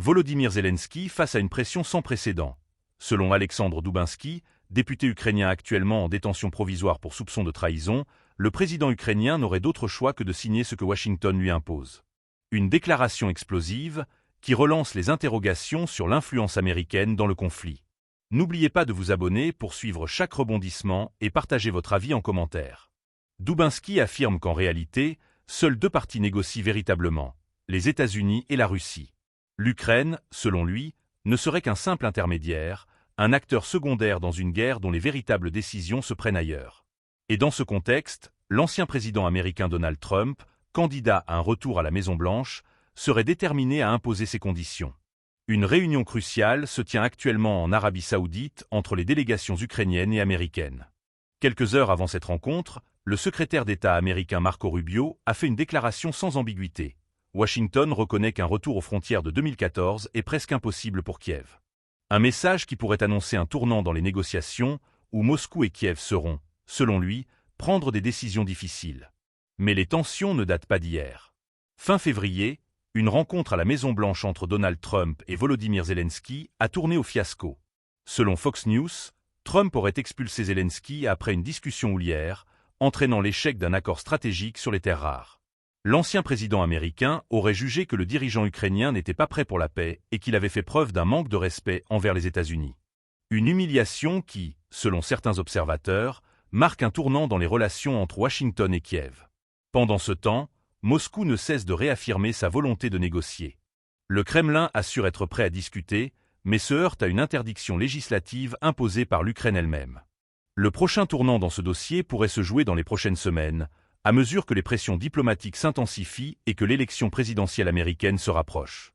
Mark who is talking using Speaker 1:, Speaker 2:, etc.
Speaker 1: Volodymyr Zelensky face à une pression sans précédent. Selon Alexandre Doubinsky, député ukrainien actuellement en détention provisoire pour soupçon de trahison, le président ukrainien n'aurait d'autre choix que de signer ce que Washington lui impose. Une déclaration explosive qui relance les interrogations sur l'influence américaine dans le conflit. N'oubliez pas de vous abonner pour suivre chaque rebondissement et partager votre avis en commentaire. Doubinsky affirme qu'en réalité, seules deux parties négocient véritablement, les États-Unis et la Russie. L'Ukraine, selon lui, ne serait qu'un simple intermédiaire, un acteur secondaire dans une guerre dont les véritables décisions se prennent ailleurs. Et dans ce contexte, l'ancien président américain Donald Trump, candidat à un retour à la Maison-Blanche, serait déterminé à imposer ses conditions. Une réunion cruciale se tient actuellement en Arabie Saoudite entre les délégations ukrainiennes et américaines. Quelques heures avant cette rencontre, le secrétaire d'État américain Marco Rubio a fait une déclaration sans ambiguïté. Washington reconnaît qu'un retour aux frontières de 2014 est presque impossible pour Kiev. Un message qui pourrait annoncer un tournant dans les négociations, où Moscou et Kiev sauront, selon lui, prendre des décisions difficiles. Mais les tensions ne datent pas d'hier. Fin février, une rencontre à la Maison-Blanche entre Donald Trump et Volodymyr Zelensky a tourné au fiasco. Selon Fox News, Trump aurait expulsé Zelensky après une discussion houlière, entraînant l'échec d'un accord stratégique sur les terres rares. L'ancien président américain aurait jugé que le dirigeant ukrainien n'était pas prêt pour la paix et qu'il avait fait preuve d'un manque de respect envers les États-Unis. Une humiliation qui, selon certains observateurs, marque un tournant dans les relations entre Washington et Kiev. Pendant ce temps, Moscou ne cesse de réaffirmer sa volonté de négocier. Le Kremlin assure être prêt à discuter, mais se heurte à une interdiction législative imposée par l'Ukraine elle-même. Le prochain tournant dans ce dossier pourrait se jouer dans les prochaines semaines, à mesure que les pressions diplomatiques s'intensifient et que l'élection présidentielle américaine se rapproche.